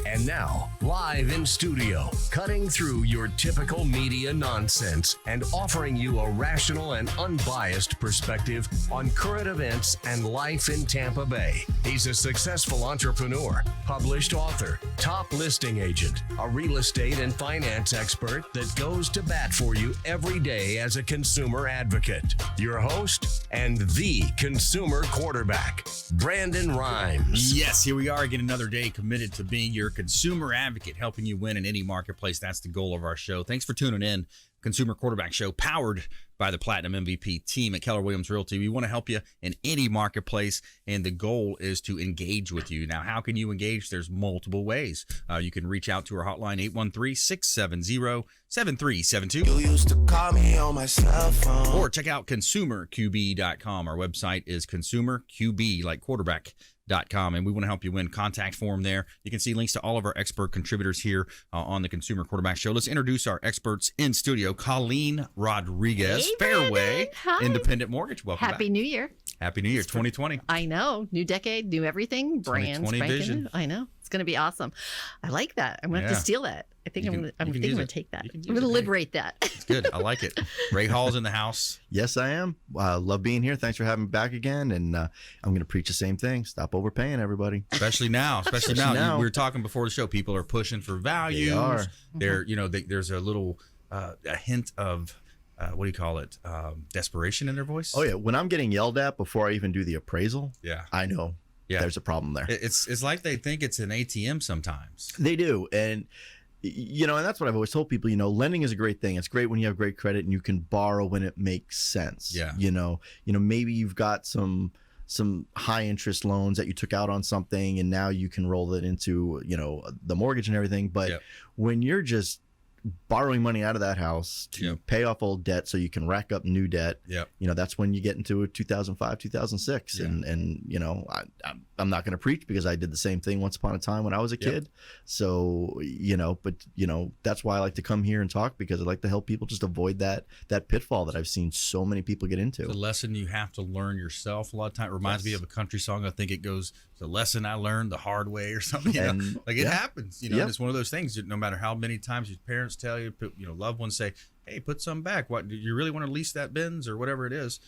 And now, live in studio, cutting through your typical media nonsense and offering you a rational and unbiased perspective on current events and life in Tampa Bay. He's a successful entrepreneur, published author, top listing agent, a real estate and finance expert that goes to bat for you every day as a consumer advocate. Your host and the consumer quarterback, Brandon Rhymes. Yes, here we are again, another day committed to being your consumer advocate, helping you win in any marketplace. That's the goal of our show. Thanks for tuning in. Consumer Quarterback Show, powered by the Platinum MVP team at Keller Williams Realty. We want to help you in any marketplace, and the goal is to engage with you. Now, how can you engage? There's multiple ways. You can reach out to our hotline, 813-670-7372. You used to call me on my cell phone. Or check out consumerqb.com. Our website is consumerqb, like quarterback.com, and we want to help you win. Contact form there. You can see links to all of our expert contributors here on the Consumer Quarterback Show. Let's introduce our experts in studio. Colleen Rodriguez, Hey, Fairway Hi. Independent Mortgage. Welcome Happy back. New Year. Happy New Year, 2020. I know. New decade, new everything. Brands. 2020 spanking vision. new. I know. It's going to be awesome. I like that. I'm going to have Yeah. to steal that. I think You I'm can- going you can to use it. take that. You can I'm use going to it. liberate that. It's good. I like it. Ray Hall's in the house. Yes, I am. Love being here. Thanks for having me back again. And I'm going to preach the same thing. Stop overpaying everybody. Especially now. Especially now. now. We were talking before the show. People are pushing for values. They are. They're, there's a little a hint of what do you call it? Desperation in their voice. Oh, yeah. When I'm getting yelled at before I even do the appraisal, Yeah. I know there's a problem there. It's like they think it's an ATM sometimes. They do. And, and that's what I've always told people, lending is a great thing. It's great when you have great credit and you can borrow when it makes sense. Yeah. Maybe you've got some high interest loans that you took out on something and now you can roll it into, the mortgage and everything. But Yep. when you're just borrowing money out of that house to Yep. pay off old debt so you can rack up new debt, Yep. that's when you get into a 2005, 2006. Yeah. And I'm not going to preach because I did the same thing once upon a time when I was a Yep. kid. So, that's why I like to come here and talk, because I like to help people just avoid that pitfall that I've seen so many people get into. It's a lesson you have to learn yourself a lot of time. It reminds me of a country song. I think it goes, "It's a lesson I learned the hard way," or something. And, Like it yeah. happens. Yeah. And it's one of those things that no matter how many times your parents tell you, loved ones say, "Hey, put some back. What, do you really want to lease that Benz or whatever it is?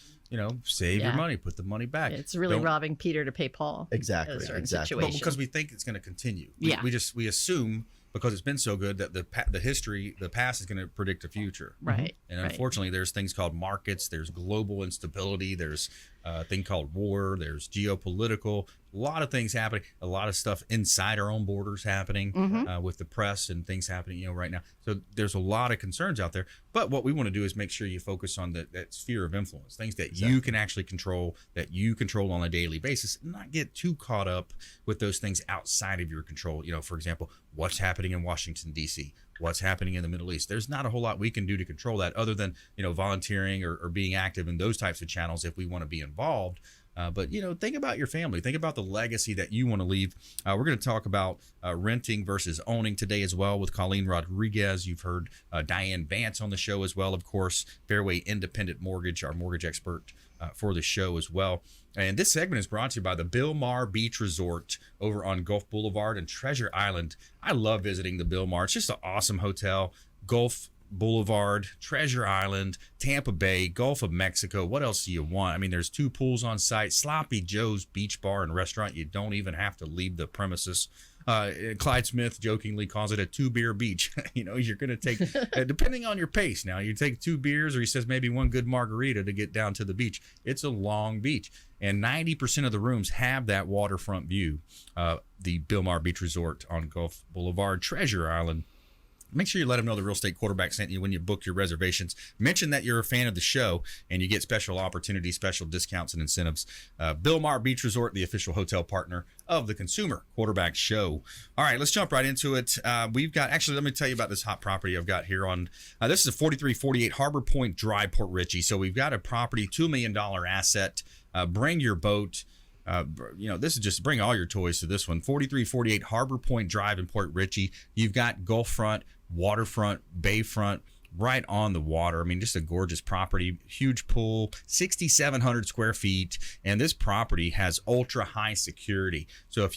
Save your Yeah. money, put the money back." It's really Don't- robbing Peter to pay Paul. Exactly, in a certain exactly. But situation. because we think it's going to continue. Yeah. We assume because it's been so good that the past is going to predict the future. Right. And right. unfortunately, there's things called markets. There's global instability. There's a thing called war. There's geopolitical. A lot of things happening. A lot of stuff inside our own borders happening with the press and things happening, right now. So there's a lot of concerns out there. But what we want to do is make sure you focus on that sphere of influence, things that you can actually control, that you control on a daily basis, and not get too caught up with those things outside of your control. For example, what's happening in Washington, D.C., what's happening in the Middle East. There's not a whole lot we can do to control that other than, volunteering or being active in those types of channels if we want to be involved. But think about your family. Think about the legacy that you want to leave. We're going to talk about renting versus owning today as well with Colleen Rodriguez. You've heard Diane Vance on the show as well, of course. Fairway Independent Mortgage, our mortgage expert for the show as well. And this segment is brought to you by the Bilmar Beach Resort over on Gulf Boulevard and Treasure Island. I love visiting the Bilmar. It's just an awesome hotel. Gulf Boulevard, Treasure Island, Tampa Bay, Gulf of Mexico. What else do you want? I mean, there's 2 pools on site, Sloppy Joe's Beach Bar and Restaurant. You don't even have to leave the premises. Clyde Smith jokingly calls it a 2-beer beach. You're going to take, depending on your pace now, you take 2 beers, or he says maybe 1 good margarita to get down to the beach. It's a long beach. And 90% of the rooms have that waterfront view. The Bilmar Beach Resort on Gulf Boulevard, Treasure Island. Make sure you let them know the Real Estate Quarterback sent you when you book your reservations. Mention that you're a fan of the show, and you get special opportunities, special discounts, and incentives. Bilmar Beach Resort, the official hotel partner of the Consumer Quarterback Show. All right, let's jump right into it. We've got, actually, let me tell you about this hot property I've got here on, this is a 4348 Harbor Point Drive, Port Richey. So we've got a property, $2 million asset. Bring your boat. This is just bring all your toys to this one. 4348 Harbor Point Drive in Port Richey. You've got Gulf front, waterfront, bayfront, right on the water. I mean, just a gorgeous property, huge pool, 6,700 square feet. And this property has ultra high security. So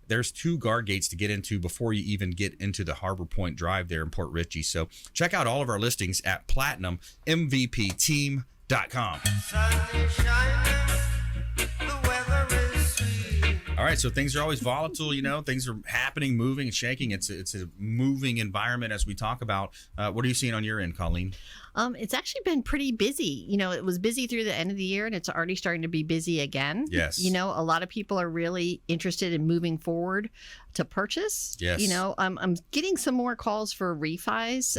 there's 2 guard gates to get into before you even get into the Harbor Point Drive there in Port Richey. So check out all of our listings at platinummvpteam.com. All right, so things are always volatile, things are happening, moving and shaking. It's a moving environment as we talk about. What are you seeing on your end, Colleen? It's actually been pretty busy. It was busy through the end of the year, and it's already starting to be busy again. Yes. A lot of people are really interested in moving forward to purchase. Yes. I'm getting some more calls for refis.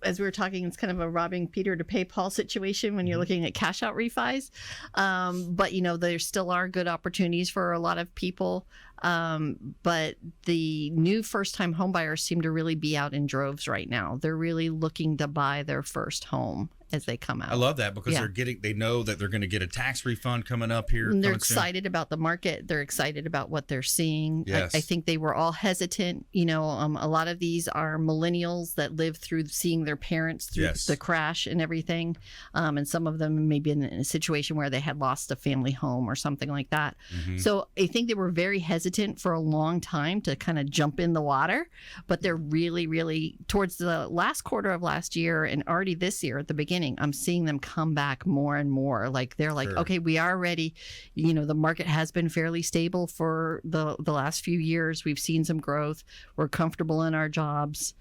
As we were talking, it's kind of a robbing Peter to pay Paul situation when you're looking at cash out refis. But there still are good opportunities for a lot of people. But the new first-time home buyers seem to really be out in droves right now. They're really looking to buy their first home as they come out. I love that because they know that they're going to get a tax refund coming up here. And they're excited about the market. They're excited about what they're seeing. Yes. I think they were all hesitant. A lot of these are millennials that lived through seeing their parents through the crash and everything. And some of them may be in a situation where they had lost a family home or something like that. So I think they were very hesitant for a long time to kind of jump in the water, but they're really, really towards the last quarter of last year and already this year at the beginning, I'm seeing them come back more and more. Like they're like, okay, we are ready. The market has been fairly stable for the last few years. We've seen some growth. We're comfortable in our jobs.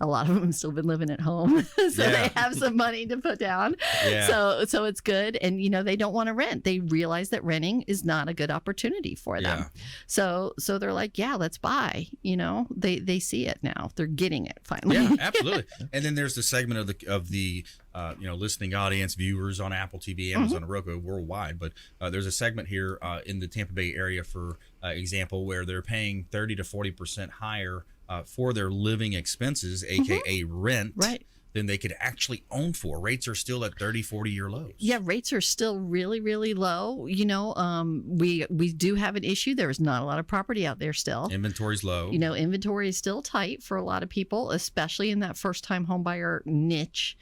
A lot of them have still been living at home, so they have some money to put down. So it's good. And they don't want to rent. They realize that renting is not a good opportunity for them. So they're like, yeah, let's buy. They see it now. They're getting it finally. Yeah, absolutely. And then there's the segment of the listening audience, viewers on Apple TV, Amazon, and Roku worldwide. But there's a segment here in the Tampa Bay area, for example, where they're paying 30 to 40% higher for their living expenses, aka rent, than they could actually own for. Rates are still at 30, 40-year lows. Yeah, rates are still really, really low. We do have an issue. There's not a lot of property out there still. Inventory's low. Inventory is still tight for a lot of people, especially in that first-time home buyer niche.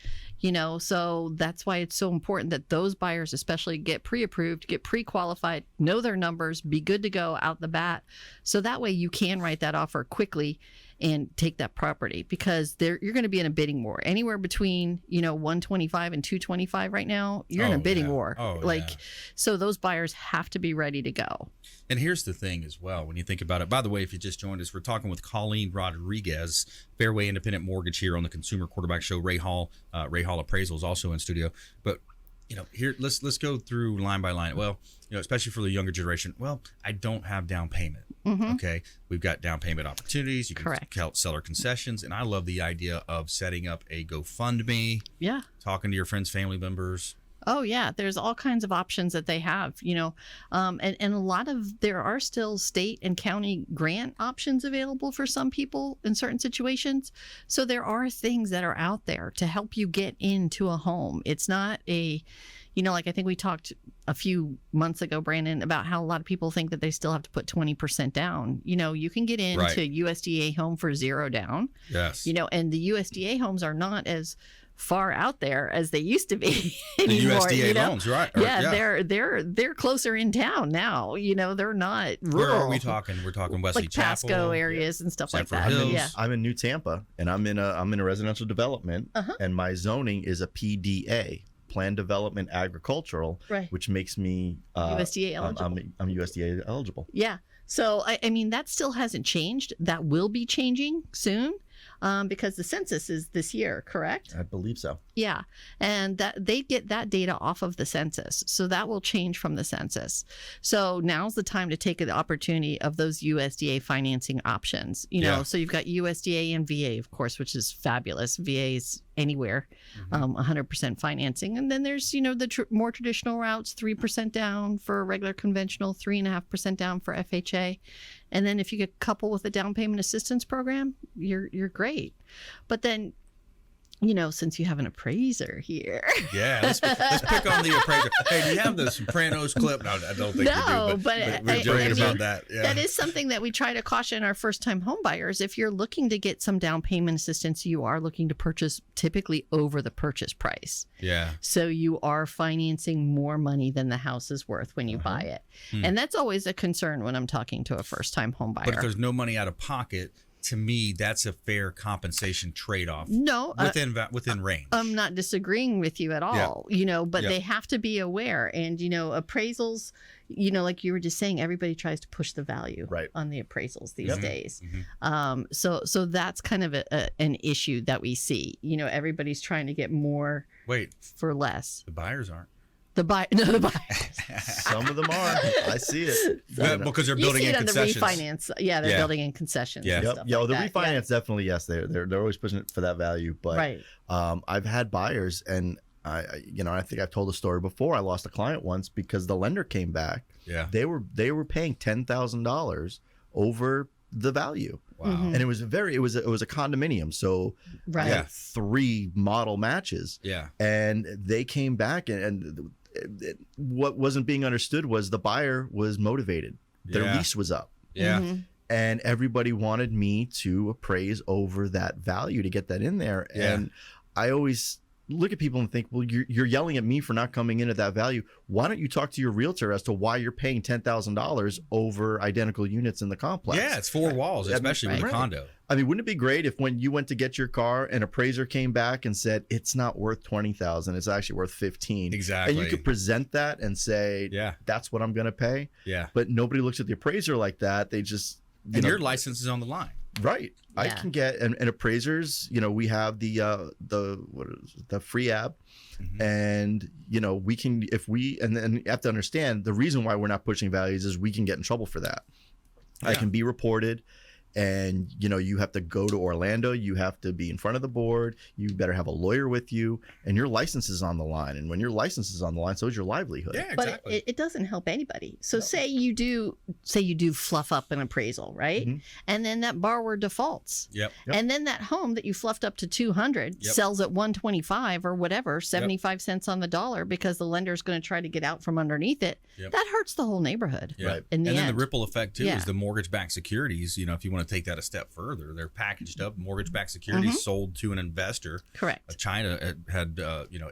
So that's why it's so important that those buyers especially get pre-approved, get pre-qualified, know their numbers, be good to go out the bat. So that way you can write that offer quickly and take that property, because you're going to be in a bidding war anywhere between 125 and 225 right now. You're in a bidding war. So those buyers have to be ready to go. And here's the thing as well, when you think about it. By the way, if you just joined us, we're talking with Colleen Rodriguez, Fairway Independent Mortgage, here on the Consumer Quarterback Show. Ray Hall Appraisals also in studio. But here, let's go through line by line. Well, especially for the younger generation. Well, I don't have down payment. Okay, we've got down payment opportunities. You can count seller concessions, and I love the idea of setting up a GoFundMe. Yeah, talking to your friends, family members. Oh yeah, there's all kinds of options that they have, and a lot of there are still state and county grant options available for some people in certain situations. So there are things that are out there to help you get into a home. It's not a, like I think we talked a few months ago, Brandon, about how a lot of people think that they still have to put 20% down. You can get into USDA home for $0 down. Yes. And the USDA homes are not as far out there as they used to be anymore. The USDA loans, right? They're closer in town now. They're not rural. Where are we talking? We're talking Wesley Chapel, Pasco areas and stuff like that. I'm in New Tampa, and I'm in a residential development, and my zoning is a PDA, Planned Development Agricultural, which makes me USDA eligible. I'm USDA eligible. Yeah. So I mean that still hasn't changed. That will be changing soon. Because the census is this year, correct? I believe so. Yeah. And that they get that data off of the census. So that will change from the census. So now's the time to take the opportunity of those USDA financing options. So you've got USDA and VA, of course, which is fabulous. VA is anywhere, 100% financing. And then there's, the more traditional routes, 3% down for regular conventional, 3.5% down for FHA. And then if you get coupled with a down payment assistance program, you're great. But then since you have an appraiser here. Yeah, let's pick on the appraiser. Hey, do you have the Sopranos clip? No, I don't think you do. But we're joking about that. Yeah. That is something that we try to caution our first-time home buyers. If you're looking to get some down payment assistance, you are looking to purchase typically over the purchase price. Yeah. So you are financing more money than the house is worth when you buy it. And that's always a concern when I'm talking to a first-time home buyer. But if there's no money out of pocket, to me, that's a fair compensation trade-off. No, within range. I'm not disagreeing with you at all. But they have to be aware. And appraisals, like you were just saying, everybody tries to push the value on the appraisals these days. So that's kind of an issue that we see. Everybody's trying to get more for less. The buyers aren't. The buyers. Some of them are. I see it. Because they're building in concessions. The refinance. Yeah, they're building in concessions. Yeah. And stuff The like refinance definitely, yes, they're always pushing it for that value. But I've had buyers, and I think I've told the story before. I lost a client once because the lender came back. Yeah. They were paying $10,000 over the value. Wow. And it was a condominium, so I had 3 model matches. Yeah. And they came back, and what wasn't being understood was the buyer was motivated. Their lease was up. Yeah. And everybody wanted me to appraise over that value to get that in there. Yeah. And I always look at people and think, well, you're yelling at me for not coming in at that value. Why don't you talk to your realtor as to why you're paying $10,000 over identical units in the complex? Yeah, it's 4 walls, especially with a condo. I mean, wouldn't it be great if when you went to get your car, an appraiser came back and said it's not worth $20,000, it's actually worth $15,000. Exactly. And you could present that and say, that's what I'm going to pay. Yeah. But nobody looks at the appraiser like that. They just your license is on the line. Right. I can get and appraisers, we have the free app, and we can, if we, and then you have to understand the reason why we're not pushing values is we can get in trouble for that. I can be reported, and you have to go to Orlando, you have to be in front of the board, you better have a lawyer with you, and your license is on the line. And when your license is on the line, so is your livelihood. Yeah, exactly. But it doesn't help anybody. So say you do fluff up an appraisal, right? And then that borrower defaults. Yep. And then that home that you fluffed up to 200 sells at 125 or whatever, 75 cents on the dollar, because the lender's going to try to get out from underneath it. That hurts the whole neighborhood. Right. In the and end. then the ripple effect too is the mortgage-backed securities. If you want to take that a step further, they're packaged up mortgage-backed securities sold to an investor. Correct. China had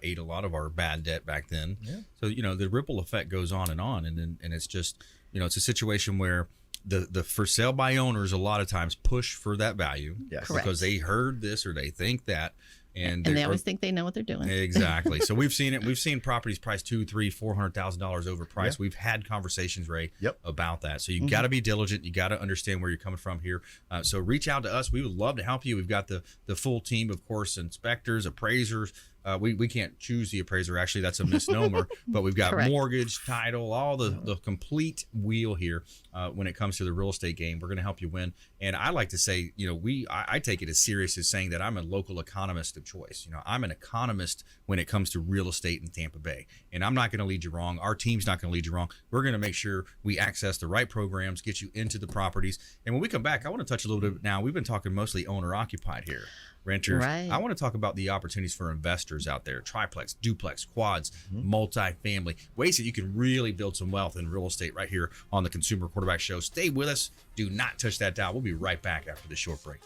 ate a lot of our bad debt back then. So the ripple effect goes on, and it's just it's a situation where the for sale by owners a lot of times push for that value because they heard this or they think that. And they always think they know what they're doing. Exactly. So we've seen it. We've seen properties priced $200,000, $300,000, $400,000 overpriced. We've had conversations, Ray, about that. So you got to be diligent. You got to understand where you're coming from here. So reach out to us. We would love to help you. We've got the full team, of course, inspectors, appraisers. We can't choose the appraiser. Actually, that's a misnomer. But we've got mortgage, title, all the complete wheel here when it comes to the real estate game. We're going to help you win. And I like to say, I take it as serious as saying that I'm a local economist of choice. I'm an economist when it comes to real estate in Tampa Bay. And I'm not going to lead you wrong. Our team's not going to lead you wrong. We're going to make sure we access the right programs, get you into the properties. And when we come back, I want to touch a little bit now. We've been talking mostly owner occupied here. Renters. Right. I want to talk about the opportunities for investors out there: triplex, duplex, quads, multifamily, ways that you can really build some wealth in real estate right here on the Consumer Quarterback Show. Stay with us. Do not touch that dial. We'll be right back after this short break.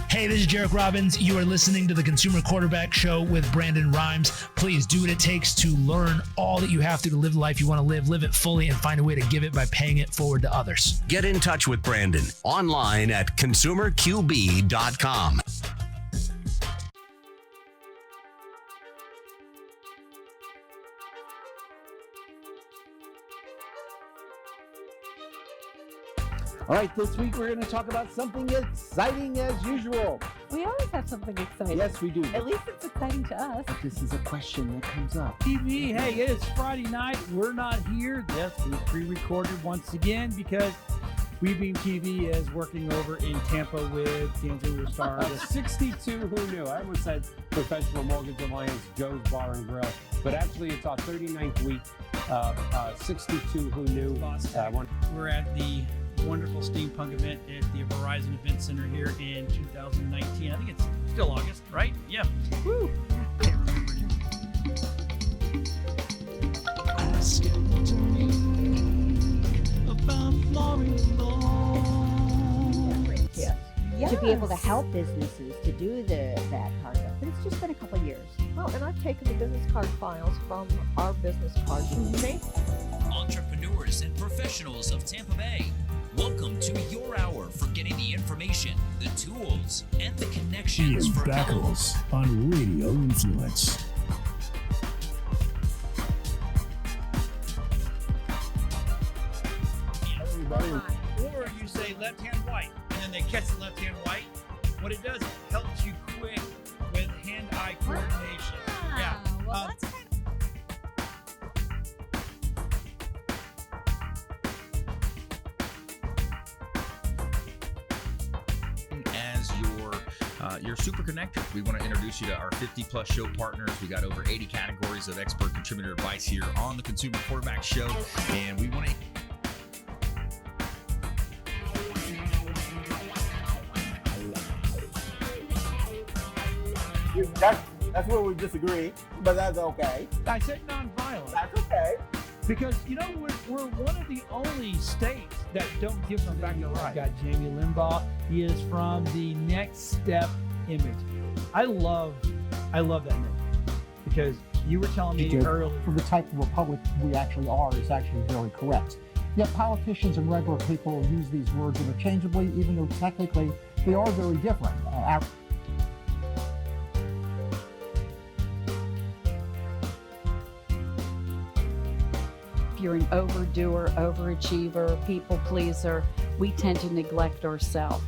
Hey, this is Jarek Robbins. You are listening to the Consumer Quarterback Show with Brandon Rhymes. Please do what it takes to learn all that you have to live the life you want to live it fully, and find a way to give it by paying it forward to others. Get in touch with Brandon online at consumerqb.com. All right, this week we're going to talk about something exciting as usual. We always have something exciting. Yes, we do. At least it's exciting to us. But this is a question that comes up. TV, hey, it's Friday night. We're not here. Yes, we pre-recorded once again because Weaving TV is working over in Tampa with D'Angelo Star. The 62 Who Knew. I almost said Professional Mortgage Alliance Joe's Bar and Grill, but actually it's our 39th week. 62 Who Knew. We're at the wonderful steampunk event at the Verizon Event Center here in 2019. I think it's still August, right? Yeah. Woo! Ask to me about Yes. To be able to help businesses to do that part of it. But it's just been a couple of years. Well, and I've taken the business card files from our business cards and made entrepreneurs and professionals of Tampa Bay. Welcome to your hour for getting the information, the tools, and the connections Ian for Beckles on Radio Influence. Or you say left hand white, and then they catch the left hand white. What it does, it helps you quick with hand-eye coordination. Yeah. Well, that's kind as your super connector. We want to introduce you to our 50+ show partners. We got over 80 categories of expert contributor advice here on the Consumer Quarterback Show, and we want to That's where we disagree, but that's okay. I said nonviolent. That's okay. Because, you know, we're one of the only states that don't give them back to life. Got Jamie Limbaugh. He is from the Next Step image. I love that name because you were telling me earlier. For the type of republic we actually are is actually very correct. Yet politicians and regular people use these words interchangeably, even though technically they are very different. If you're an overdoer, overachiever, people pleaser, we tend to neglect ourselves.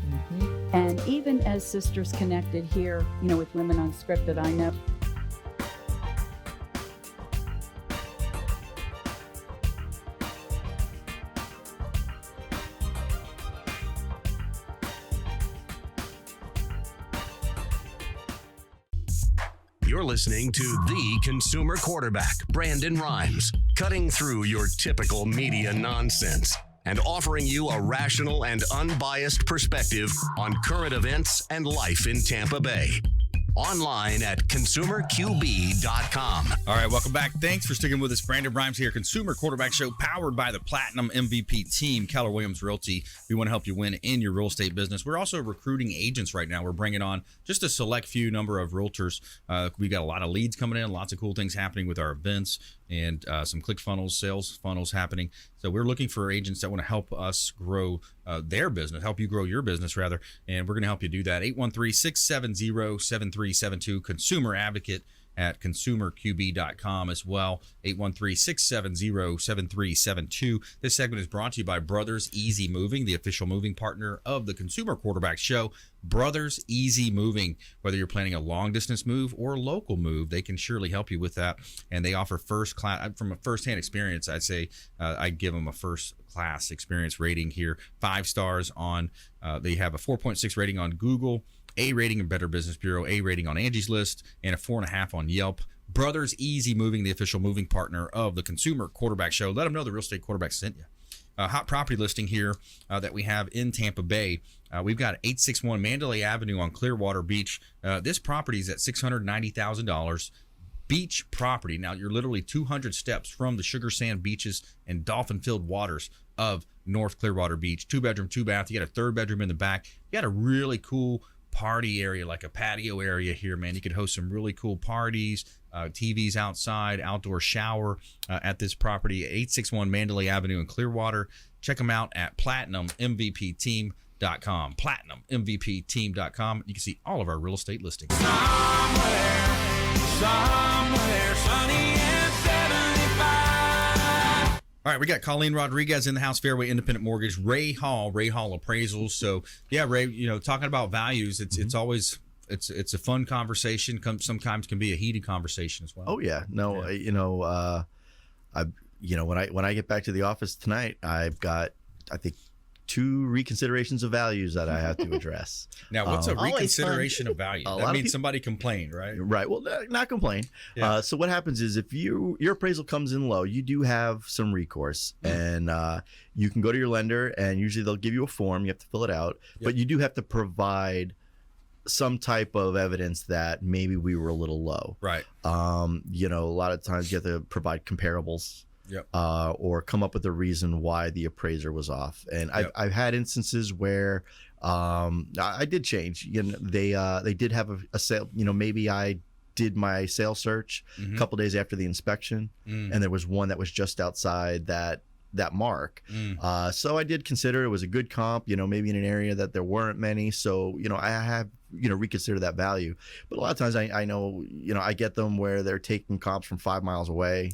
And even as Sisters Connected here, you know, with Women Unscripted, I know You're listening to the Consumer Quarterback, Brandon Rhymes, cutting through your typical media nonsense and offering you a rational and unbiased perspective on current events and life in Tampa Bay. Online at consumerqb.com. All right, welcome back. Thanks for sticking with us. Brandon Rhymes here, Consumer Quarterback Show, powered by the Platinum MVP team, Keller Williams Realty. We want to help you win in your real estate business. We're also recruiting agents right now. We're bringing on just a select few number of realtors. We got a lot of leads coming in, lots of cool things happening with our events, and some click funnels, sales funnels happening. So we're looking for agents that want to help us grow their business, help you grow your business rather, and we're going to help you do that. 813-670-7372, consumer advocate at consumerqb.com as well. 813-670-7372. This segment is brought to you by Brothers Easy Moving, the official moving partner of the Consumer Quarterback Show. Brothers Easy Moving. Whether you're planning a long distance move or a local move, they can surely help you with that. And they offer first class, from a first-hand experience, I'd say I'd give them a first class experience rating here. 5 stars on, they have a 4.6 rating on Google, A rating in Better Business Bureau, A rating on Angie's List, and a 4.5 on Yelp. Brothers Easy Moving, the official moving partner of the Consumer Quarterback Show. Let them know the real estate quarterback sent you. Hot property listing here that we have in Tampa Bay. We've got 861 Mandalay Avenue on Clearwater Beach. This property is at $690,000. Beach property. Now, you're literally 200 steps from the sugar sand beaches and dolphin-filled waters of North Clearwater Beach. 2-bedroom, 2-bath. You got a 3rd bedroom in the back. You got a really cool party area, like a patio area here, man. You could host some really cool parties, TVs outside, outdoor shower at this property, 861 Mandalay Avenue in Clearwater. Check them out at PlatinumMVPTeam.com. PlatinumMVPTeam.com. You can see all of our real estate listings. Somewhere sunny and 75. All right, we got Colleen Rodriguez in the house, Fairway Independent Mortgage, Ray Hall Appraisals. So, yeah, Ray, you know, talking about values, it's always it's a fun conversation. Sometimes can be a heated conversation as well. Oh yeah, no, you know, when I get back to the office tonight, I've got, I think, 2 reconsiderations of values that I have to address. Now, what's a Always reconsideration of value? A lot That of means people- somebody complained, right? Right. Well, not complain. Yeah. So what happens is if your appraisal comes in low, you do have some recourse, and you can go to your lender, and usually they'll give you a form. You have to fill it out, but you do have to provide some type of evidence that maybe we were a little low. Right. You know, a lot of times you have to provide comparables. Yep. Or come up with a reason why the appraiser was off. And I've had instances where I did change. You know, they did have a sale. You know, maybe I did my sale search a couple days after the inspection, and there was one that was just outside that mark. So I did consider it was a good comp. You know, maybe in an area that there weren't many. So you know, I have reconsider that value. But a lot of times I know, you know, I get them where they're taking comps from 5 miles away,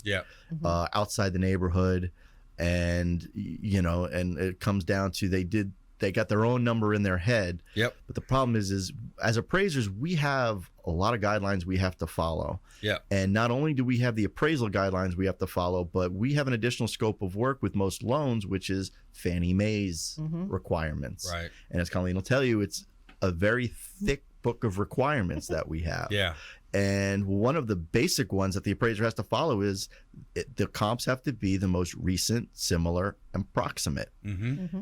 outside the neighborhood, and you know, and it comes down to they got their own number in their head. Yep. But the problem is as appraisers, we have a lot of guidelines we have to follow. Yeah. And not only do we have the appraisal guidelines we have to follow, but we have an additional scope of work with most loans, which is Fannie Mae's requirements. Right. And as Colleen will tell you, it's a very thick book of requirements that we have. Yeah. And one of the basic ones that the appraiser has to follow is the comps have to be the most recent, similar, and proximate.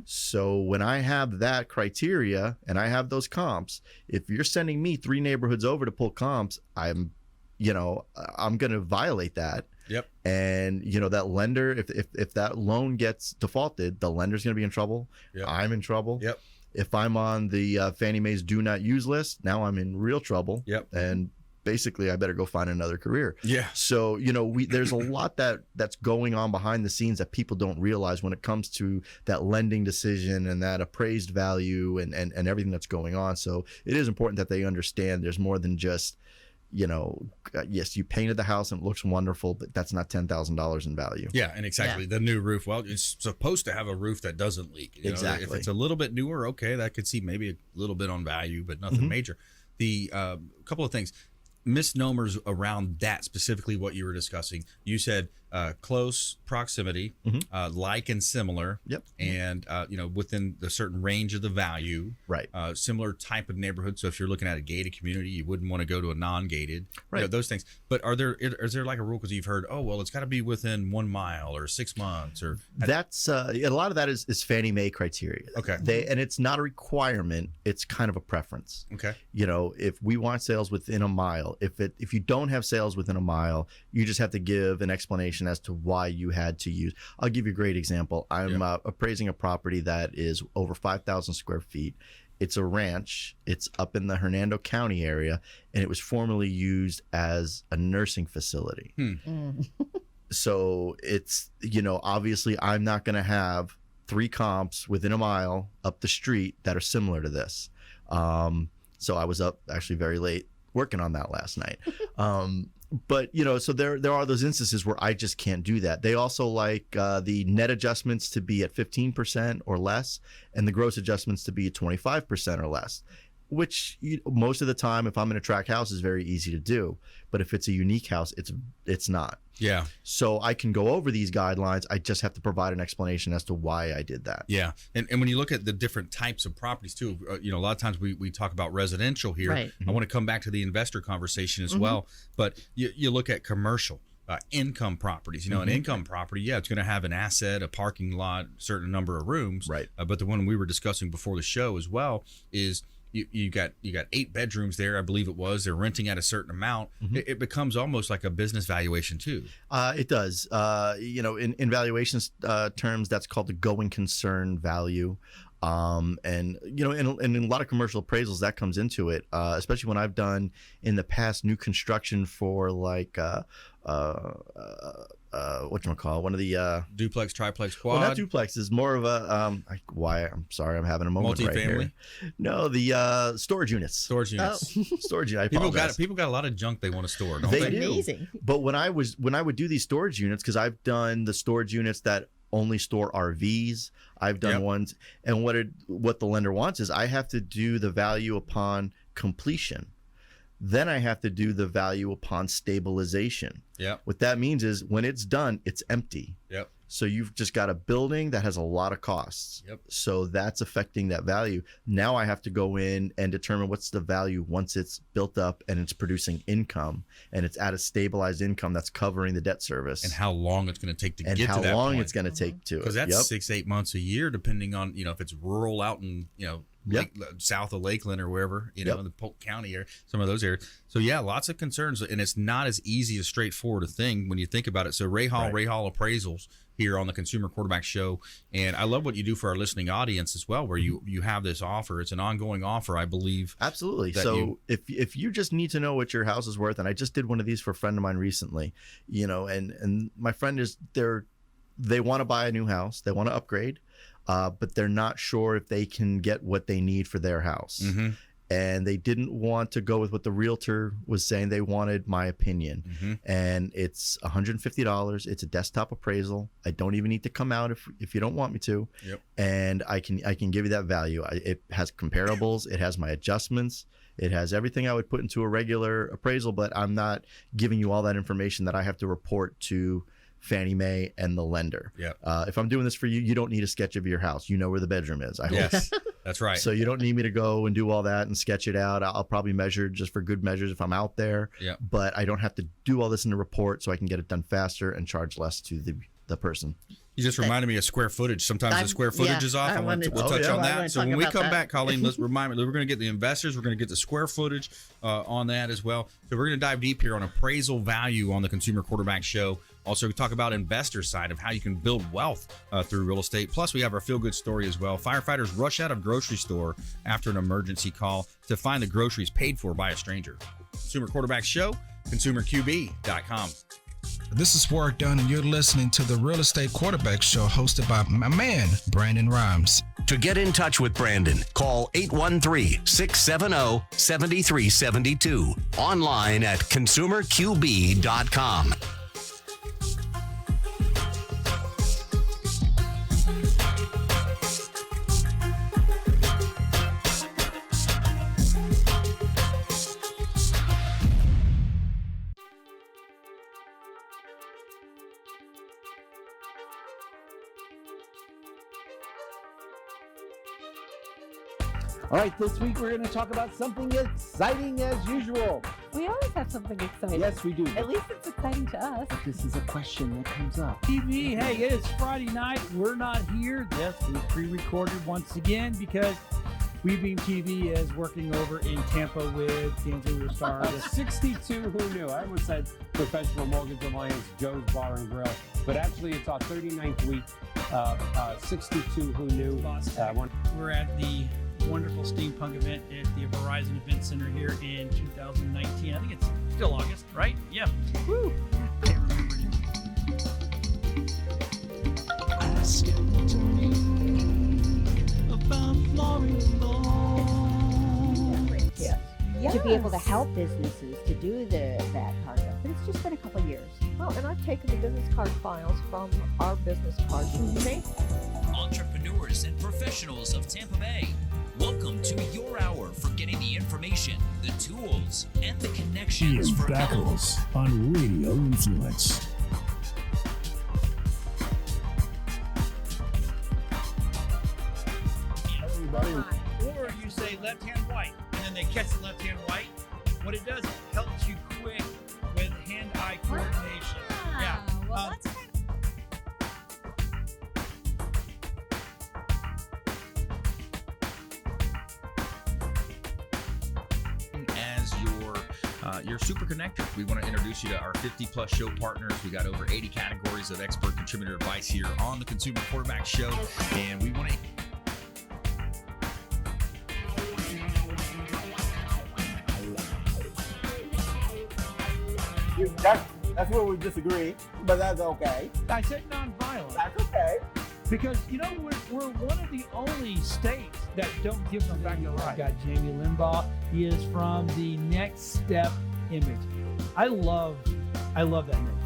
So when I have that criteria and I have those comps, if you're sending me 3 neighborhoods over to pull comps, I'm going to violate that. Yep. And you know, that lender, if that loan gets defaulted, the lender's going to be in trouble. Yep. I'm in trouble. Yep. If I'm on the Fannie Mae's do not use list, now I'm in real trouble. Yep. And basically I better go find another career. Yeah. So, you know, there's a lot that's going on behind the scenes that people don't realize when it comes to that lending decision and that appraised value and everything that's going on. So it is important that they understand there's more than just, you know, yes, you painted the house and it looks wonderful, but that's not $10,000 in value. Yeah, and exactly. The new roof, well, it's supposed to have a roof that doesn't leak. You know, Exactly. if it's a little bit newer, okay, that could see maybe a little bit on value, but nothing major. The couple of things, misnomers around that, specifically what you were discussing. You said close proximity, like and similar. Yep. And you know, within the certain range of the value. Right. Similar type of neighborhood. So if you're looking at a gated community, you wouldn't want to go to a non-gated. Right. You know, those things. But is there like a rule, because you've heard, oh well, it's got to be within 1 mile or 6 months or that's a lot of that is Fannie Mae criteria. Okay. And it's not a requirement, it's kind of a preference. Okay. You know, if we want sales within a mile, if you don't have sales within a mile, you just have to give an explanation as to why you had to use. I'll give you a great example. I'm appraising a property that is over 5,000 square feet. It's a ranch. It's up in the Hernando County area, and it was formerly used as a nursing facility. So it's, you know, obviously I'm not going to have 3 comps within a mile up the street that are similar to this. So I was up actually very late working on that last night. But, you know, so there are those instances where I just can't do that. They also like the net adjustments to be at 15% or less, and the gross adjustments to be at 25% or less, which most of the time, if I'm in a tract house, is very easy to do. But if it's a unique house, it's not. Yeah. So I can go over these guidelines. I just have to provide an explanation as to why I did that. Yeah. And when you look at the different types of properties too, you know, a lot of times we talk about residential here. Right. I want to come back to the investor conversation as well. But you look at commercial income properties, you know, an income property, it's going to have an asset, a parking lot, certain number of rooms. Right. But the one we were discussing before the show as well is you got 8 bedrooms there, I believe it was. They're renting at a certain amount. It becomes almost like a business valuation too. It does. You know, in valuations terms, that's called the going concern value. And you know, in a lot of commercial appraisals, that comes into it. Especially when I've done in the past new construction for like whatchamacallit, one of the duplex, triplex, quad. Well, not duplex, is more of a I'm sorry, I'm having a moment right here. No, the storage units. Storage units. Storage units. People got a lot of junk they want to store, don't they they? do. Amazing. But when I would do these storage units, because I've done the storage units that only store RVs, I've done ones, and what the lender wants is I have to do the value upon completion. Then I have to do the value upon stabilization. Yep. What that means is when it's done, it's empty. Yep. So you've just got a building that has a lot of costs. Yep. So that's affecting that value. Now I have to go in and determine what's the value once it's built up and it's producing income and it's at a stabilized income that's covering the debt service. And how long it's going to take to and get to that how long point. it's going to take to it. Because that's 6-8 months a year, depending on, if it's rural out in, south of Lakeland or wherever, in the Polk County area, some of those areas. So yeah, lots of concerns, and it's not as easy as straightforward a thing when you think about it. So Ray Hall Appraisals here on the Consumer Quarterback Show, and I love what you do for our listening audience as well, where you have this offer. It's an ongoing offer, I believe. Absolutely. So if you just need to know what your house is worth, and I just did one of these for a friend of mine recently, and my friend they want to buy a new house, they want to upgrade. But they're not sure if they can get what they need for their house. Mm-hmm. And they didn't want to go with what the realtor was saying. They wanted my opinion. Mm-hmm. And it's $150. It's a desktop appraisal. I don't even need to come out if you don't want me to. Yep. And I can give you that value. It has comparables. It has my adjustments. It has everything I would put into a regular appraisal, but I'm not giving you all that information that I have to report to Fannie Mae and the lender. Yeah. If I'm doing this for you, you don't need a sketch of your house. You know where the bedroom is. I hope. Yes, that's right. So you don't need me to go and do all that and sketch it out. I'll probably measure just for good measures if I'm out there. Yeah. But I don't have to do all this in the report, so I can get it done faster and charge less to the person. You just reminded me of square footage. Sometimes the square footage is off. We'll touch on that. So when we come back, Colleen, let's remind me, we're going to get the investors. We're going to get the square footage on that as well. So we're going to dive deep here on appraisal value on the Consumer Quarterback Show. Also, we talk about investor side of how you can build wealth through real estate. Plus, we have our feel-good story as well. Firefighters rush out of grocery store after an emergency call to find the groceries paid for by a stranger. Consumer Quarterback Show, consumerqb.com. This is Work Done, and you're listening to the Real Estate Quarterback Show hosted by my man, Brandon Rhymes. To get in touch with Brandon, call 813-670-7372. Online at consumerqb.com. All right, this week we're going to talk about something exciting as usual. We always have something exciting. Yes, we do. At least it's exciting to us. This is a question that comes up. TV, hey, it is Friday night. We're not here. Yes, we pre-recorded once again because WeBeam TV is working over in Tampa with D'Angelo Star. 62 who knew. I almost said Professional Mortgage Alliance, Joe's Bar and Grill, but actually it's our 39th week. 62 who knew. We're at the wonderful steampunk event at the Verizon Event Center here in 2019. I think it's still August, right? Yeah. Woo! Can't remember anymore. Ask Anthony about Yes. To be able to help businesses to do that part of it. But it's just been a couple of years. Well, and I've taken the business card files from our business cards and made Entrepreneurs and professionals of Tampa Bay, welcome to your hour for getting the information, the tools, and the connections Ian for Beckles on Radio Influence. Or you say left hand white, and then they catch the left hand white. What it does, it helps you quick with hand-eye coordination. Yeah. Well, that's kind As your super connector, we want to introduce you to our 50-plus show partners. We got over 80 categories of expert contributor advice here on the Consumer Quarterback Show, and we want to. That's where we disagree, but that's okay. I said nonviolent. That's okay. Because, we're one of the only states that don't give them back the right. Got Jamie Limbaugh. He is from the Next Step image. I love that name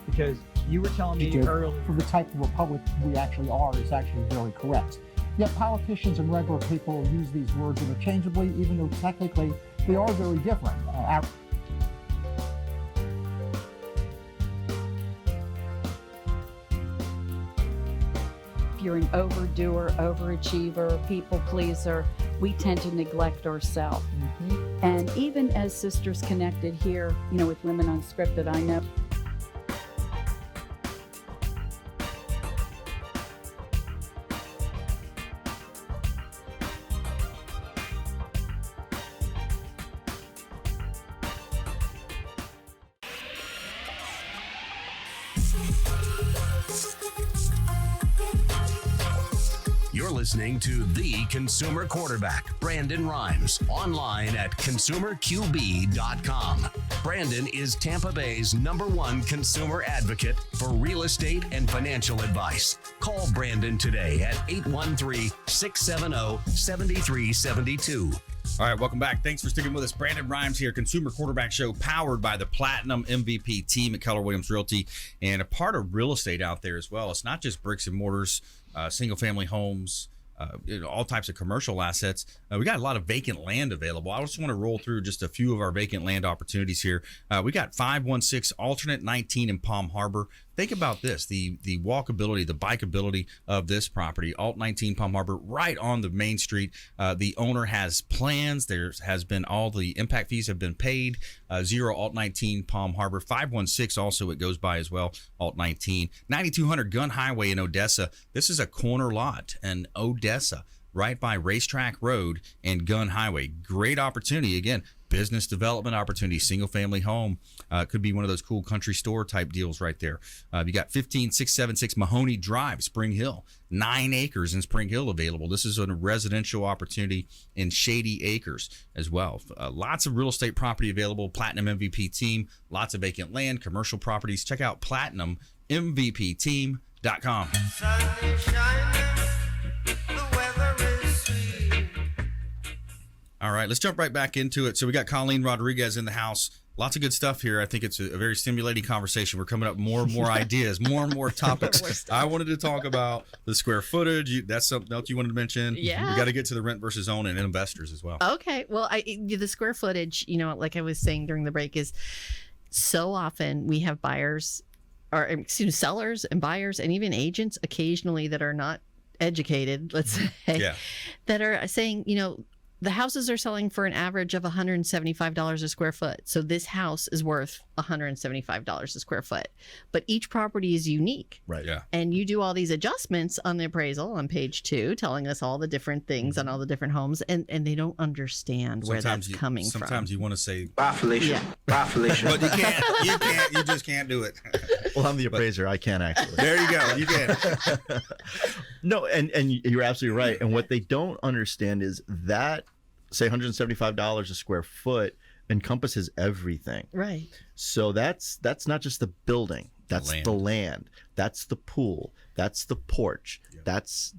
because you were telling me earlier. For the type of republic we actually are is actually very correct. Yet politicians and regular people use these words interchangeably, even though technically they are very different. If you're an overdoer, overachiever, people pleaser, we tend to neglect ourselves. And even as Sisters Connected here, with Women Unscripted, I know You're listening to The Consumer Quarterback, Brandon Rhymes, online at consumerqb.com. Brandon is Tampa Bay's #1 consumer advocate for real estate and financial advice. Call Brandon today at 813-670-7372. All right, welcome back. Thanks for sticking with us. Brandon Rhymes here, Consumer Quarterback Show, powered by the Platinum MVP team at Keller Williams Realty, and a part of real estate out there as well. It's not just bricks and mortars, single-family homes, all types of commercial assets. We got a lot of vacant land available. I just want to roll through just a few of our vacant land opportunities here. We got 516 alternate 19 in Palm Harbor. Think about this, the walkability, the bikeability of this property, Alt 19 Palm Harbor, right on the main street. The owner has plans. There has been all the impact fees have been paid. 0 Alt 19 Palm Harbor. 516 also it goes by as well, Alt 19. 9200 Gun Highway in Odessa. This is a corner lot in Odessa, right by Racetrack Road and Gun Highway. Great opportunity. Again, business development opportunity, single family home. Could be one of those cool country store type deals right there. You got 15676 Mahoney Drive, Spring Hill. 9 acres in Spring Hill available. This is a residential opportunity in Shady Acres as well. Lots of real estate property available. Platinum MVP team, lots of vacant land, commercial properties. Check out PlatinumMVPteam.com. All right, let's jump right back into it. So we got Colleen Rodriguez in the house. Lots of good stuff here. I think it's a very stimulating conversation. We're coming up more and more ideas, more and more topics. I wanted to talk about the square footage. That's something else you wanted to mention. Yeah. We got to get to the rent versus own and investors as well. Okay. Well, the square footage, like I was saying during the break, is so often we have sellers and buyers and even agents occasionally that are not educated, let's say, that are saying, the houses are selling for an average of $175 a square foot. So this house is worth $175 a square foot. But each property is unique. Right. Yeah. And you do all these adjustments on the appraisal on page 2, telling us all the different things on all the different homes. And they don't understand where that's coming from. Sometimes you want to say, bye, Felicia. Yeah. Bye, Felicia. But you just can't do it. Well, I'm the appraiser. I can't actually. There you go. You can. No, and you're absolutely right. And what they don't understand is that, say, $175 a square foot encompasses everything. Right. So that's not just the building. That's the land. That's the pool. That's the porch. Yep. That's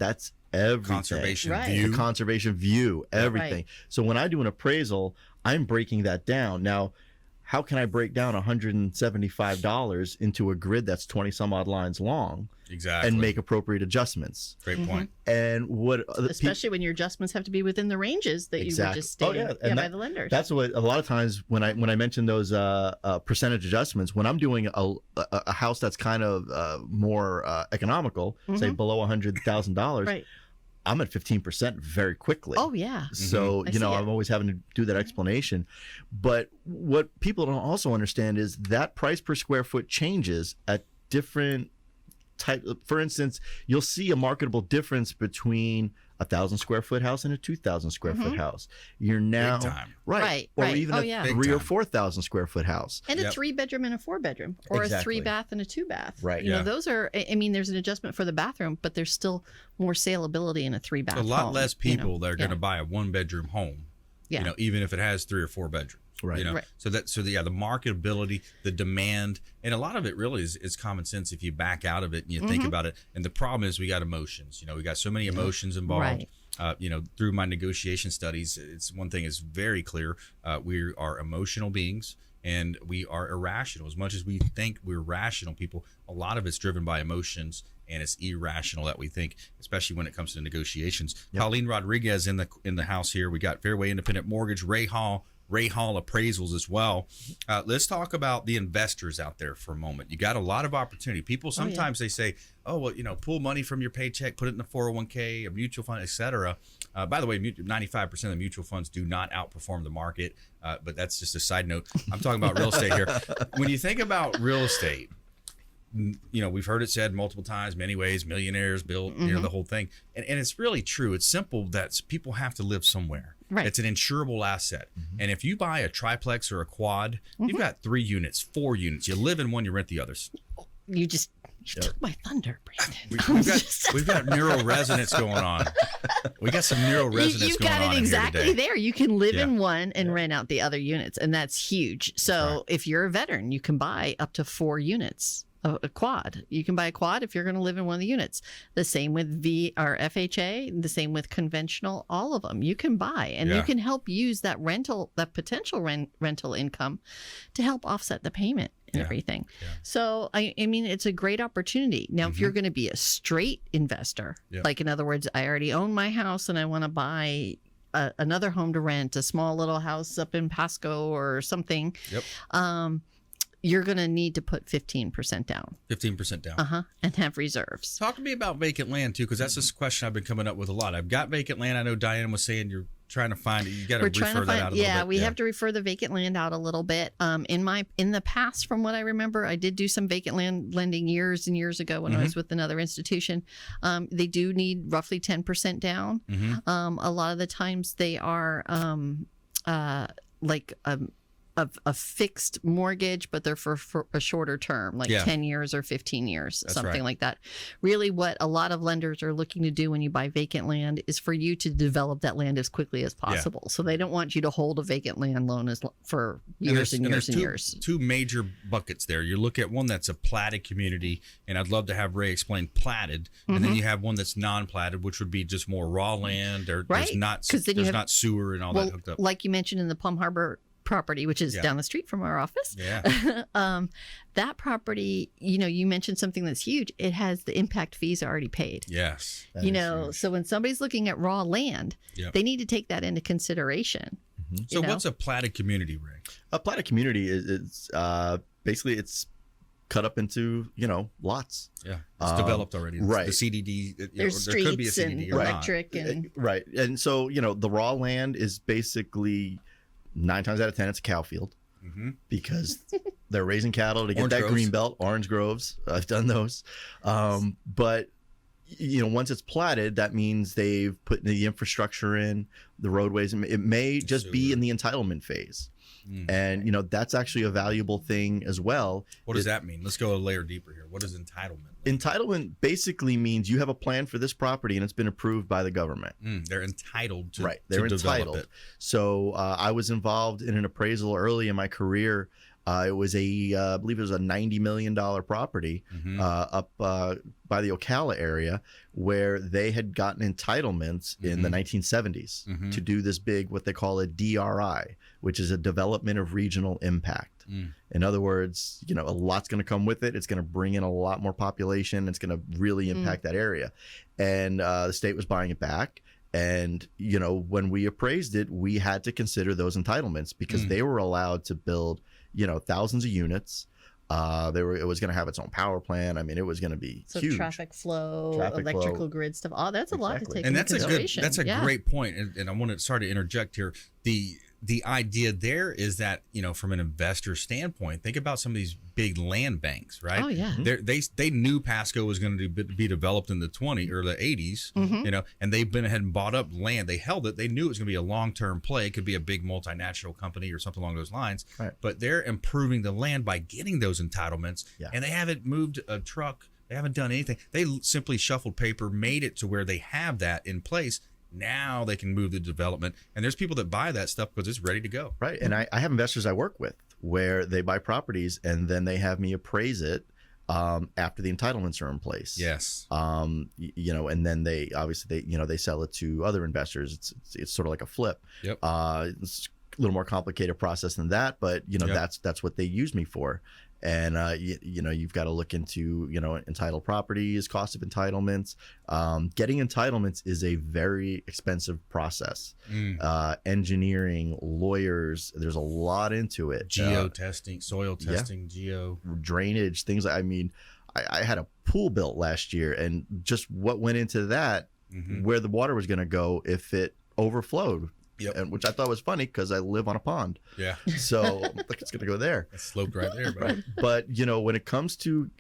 everything. Conservation view. The conservation view. Everything. Right. So when I do an appraisal, I'm breaking that down. Now, how can I break down $175 into a grid that's 20 some odd lines long? Exactly. And make appropriate adjustments? Great point. And what, especially when your adjustments have to be within the ranges that you were just stating by the lenders. That's what a lot of times when I mention those percentage adjustments, when I'm doing a house that's kind of more economical, say below $100,000, right, I'm at 15% very quickly. Oh yeah. So I'm always having to do that explanation. But what people don't also understand is that price per square foot changes at different type. For instance, you'll see a marketable difference between 1,000 square foot house and a 2,000 square foot house. You're now right, or even a 3,000 or 4,000 square foot house, and a 3-bedroom and a 4-bedroom, or a 3-bath and a 2-bath. Right. Those are. I mean, there's an adjustment for the bathroom, but there's still more saleability in a 3-bath. A lot less people that are going to buy a 1-bedroom home. Yeah. Even if it has 3 or 4 bedrooms. Right. Right. So the marketability, the demand, and a lot of it really is common sense if you back out of it and you think about it. And the problem is we got emotions. We got so many emotions involved. Right. Through my negotiation studies, it's one thing is very clear. We are emotional beings and we are irrational. As much as we think we're rational people, a lot of it's driven by emotions, and it's irrational that we think, especially when it comes to negotiations. Colleen Rodriguez in the house here. We got Fairway Independent Mortgage, Ray Hall, Ray Hall Appraisals as well. Let's talk about the investors out there for a moment. You got a lot of opportunity. People sometimes they say, oh, well, pull money from your paycheck, put it in a 401k, a mutual fund, etc. By the way, 95% of the mutual funds do not outperform the market, but that's just a side note. I'm talking about real estate here. When you think about real estate, we've heard it said multiple times, many ways, millionaires build, the whole thing. And it's really true. It's simple that people have to live somewhere. Right. It's an insurable asset. And if you buy a triplex or a quad, you've got 3 units, 4 units. You live in one, you rent the others. You took my thunder, Brandon. We've got neural resonance going on. We got some neural resonance You've going on. You've got it exactly there. You can live in one and rent out the other units, and that's huge. So if you're a veteran, you can buy up to 4 units. A quad. You can buy a quad if you're going to live in one of the units. The same with FHA, the same with conventional, all of them you can buy, and you can help use that potential rental income to help offset the payment and everything. So I mean, it's a great opportunity. Now, if you're going to be a straight investor, like in other words, I already own my house and I want to buy another home to rent, a small little house up in Pasco or something. You're going to need to put 15% down. 15% down. And have reserves. Talk to me about vacant land, too, because that's this question I've been coming up with a lot. I've got vacant land. I know Diane was saying you're trying to find it. You got to refer that out a little bit. We have to refer the vacant land out a little bit. In the past, from what I remember, I did do some vacant land lending years and years ago when I was with another institution. They do need roughly 10% down. A lot of the times they are like a fixed mortgage, but they're for a shorter term, like 10 years or 15 years, something like that. Really, what a lot of lenders are looking to do when you buy vacant land is for you to develop that land as quickly as possible. So they don't want you to hold a vacant land loan for years and years. Two major buckets there. You look at one that's a platted community, and I'd love to have Ray explain platted, and then you have one that's non-platted, which would be just more raw land, or there's not sewer and all that hooked up. Like you mentioned in the Palm Harbor property, which is down the street from our office. That property, you mentioned something that's huge. It has the impact fees already paid. Yes. So when somebody's looking at raw land, they need to take that into consideration. So what's a platted community, Ray? A platted community is basically it's cut up into lots. It's developed already. Right. The CDD. There's there could be a streets CDD and or electric not. and right. And so the raw land is basically 9 times out of 10 it's a cow field because they're raising cattle to get Orange that groves. green belt. Orange groves, I've done those. But once it's platted, that means they've put the infrastructure in, the roadways. It may just be in the entitlement phase. And that's actually a valuable thing as well. What does that mean? Let's go a layer deeper here. What is entitlement? Entitlement basically means you have a plan for this property and it's been approved by the government. They're entitled to They're to develop entitled. it. So I was involved in an appraisal early in my career. It was I believe it was a $90 million property up by the Ocala area where they had gotten entitlements in the 1970s to do this big, what they call a DRI, which is a development of regional impact. In other words, a lot's going to come with it. It's going to bring in a lot more population. It's going to really impact that area. And the state was buying it back. And, when we appraised it, we had to consider those entitlements because they were allowed to build, thousands of units. It was going to have its own power plant. I mean, it was going to be huge. Traffic flow, electrical grid stuff. Oh, that's a lot to take into consideration. That's a great point. And I want to sorry to interject here. The idea there is that, from an investor standpoint, think about some of these big land banks, right? Oh, yeah. They knew Pasco was going to be developed in the 20s or the 80s, and they've been ahead and bought up land. They held it. They knew it was going to be a long-term play. It could be a big multinational company or something along those lines. Right. But they're improving the land by getting those entitlements, and they haven't moved a truck. They haven't done anything. They simply shuffled paper, made it to where they have that in place. Now they can move the development, and there's people that buy that stuff because it's ready to go. Right. And I have investors I work with where they buy properties and then they have me appraise it after the entitlements are in place. Yes. And then they obviously they sell it to other investors. It's sort of like a flip. Yep. It's a little more complicated process than that, but that's what they use me for. And you've got to look into entitled properties, cost of entitlements. Getting entitlements is a very expensive process. Engineering, lawyers, there's a lot into it. Geo testing, soil testing, geo drainage, things. I had a pool built last year, and just what went into that, where the water was going to go if it overflowed. Yep. And which I thought was funny because I live on a pond. Yeah. So like it's going to go there. It's sloped right there. Bro. But when it comes to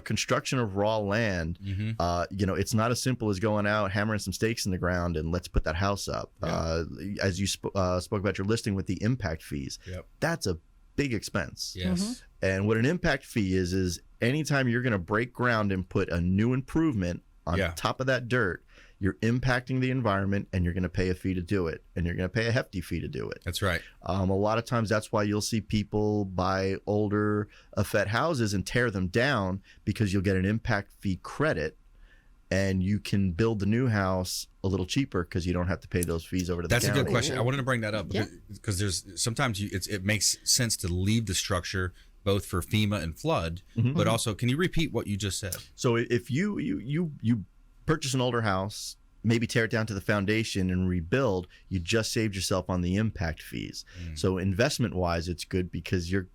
construction of raw land, it's not as simple as going out, hammering some stakes in the ground, and let's put that house up. Yeah. As you spoke about your listing with the impact fees, that's a big expense. Yes. And what an impact fee is anytime you're going to break ground and put a new improvement on top of that dirt, you're impacting the environment, and you're going to pay a fee to do it, and you're going to pay a hefty fee to do it. That's right. A lot of times that's why you'll see people buy older effete houses and tear them down, because you'll get an impact fee credit, and you can build the new house a little cheaper because you don't have to pay those fees over to the county. That's a good question. I wanted to bring that up because there's sometimes it makes sense to leave the structure both for FEMA and flood, but also, can you repeat what you just said? So if you purchase an older house, maybe tear it down to the foundation and rebuild, you just saved yourself on the impact fees. So investment wise, it's good because you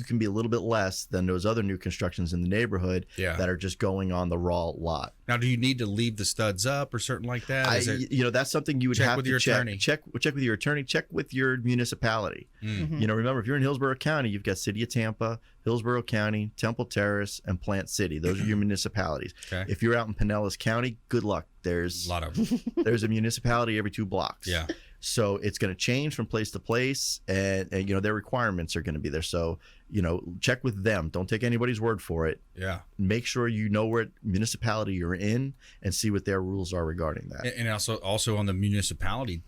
can be a little bit less than those other new constructions in the neighborhood that are just going on the raw lot. Now, do you need to leave the studs up or something like that? That's something you would have to check. Attorney. Check with your attorney. Check with your municipality. Remember, if you're in Hillsborough County, you've got City of Tampa, Hillsborough County, Temple Terrace, and Plant City. Those are your municipalities. Okay. If you're out in Pinellas County, good luck. There's a lot of them. There's a municipality every 2 blocks. Yeah. So it's going to change from place to place, and their requirements are going to be there. So check with them. Don't take anybody's word for it. Yeah. Make sure you know what municipality you're in and see what their rules are regarding that. And also on the municipality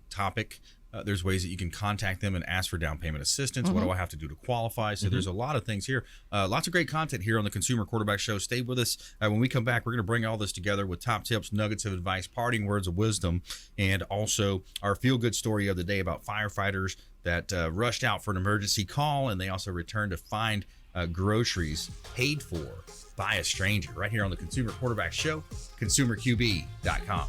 topic, there's ways that you can contact them and ask for down payment assistance. What do I have to do to qualify? So there's a lot of things here. Lots of great content here on the Consumer Quarterback Show. Stay with us. When we come back, we're going to bring all this together with top tips, nuggets of advice, parting words of wisdom, and also our feel-good story of the day about firefighters that rushed out for an emergency call, and they also returned to find groceries paid for by a stranger right here on the Consumer Quarterback Show, consumerqb.com.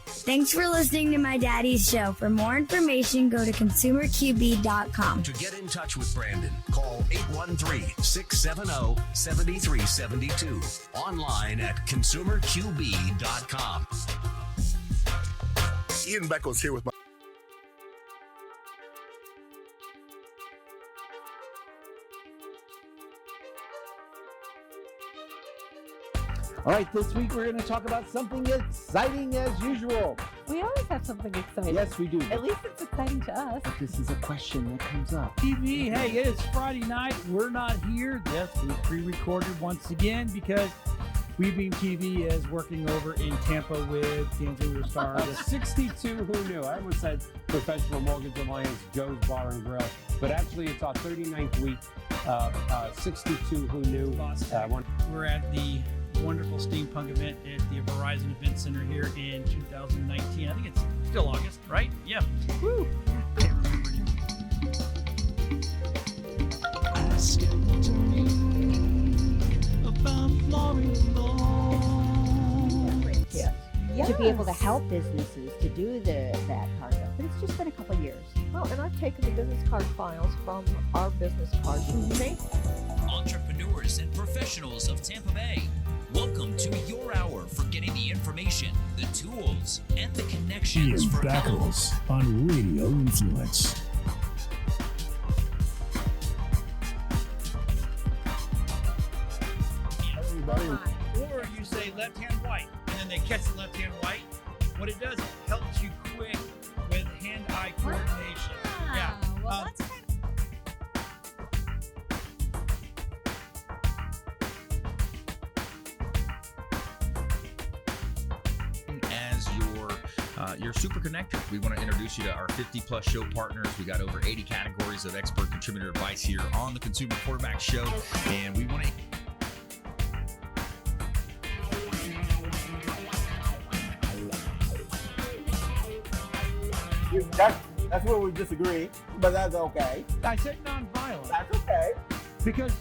Thanks for listening to my daddy's show. For more information, go to consumerqb.com. To get in touch with Brandon, call 813-670-7372. Online at consumerqb.com. Ian Beckles here with my... All right, this week we're going to talk about something exciting as usual. We always have something exciting. Yes, we do. At least it's exciting to us. But this is a question that comes up. TV, hey, it is Friday night. We're not here. Yes, we pre-recorded once again because WeBeam TV is working over in Tampa with D'Angelo Star. 62 Who Knew. I almost said Professional Mortgage Alliance, Joe's Bar and Grill. But actually, it's our 39th week. 62 Who Knew. We're at the wonderful steampunk event at the Verizon Event Center here in 2019. I think it's still August, right? Yeah. Woo! Can't remember now. Ask me about Yes. To be able to help businesses to do that part of it. But it's just been a couple of years. Well, and I've taken the business card files from our business cards and made Entrepreneurs and professionals of Tampa Bay, welcome to your hour for getting the information, the tools, and the connections Ian for Beckles on Radio Influence. Or you say left-hand white, and then they catch the left-hand white. What it does, it helps you quick with hand-eye coordination. Yeah. Well, that's kind As your super connector, we want to introduce you to our 50+ show partners. We got over 80 categories of expert contributor advice here on the Consumer Quarterback Show, and we want to. That's where we disagree, but that's okay. I said nonviolent. That's okay. Because,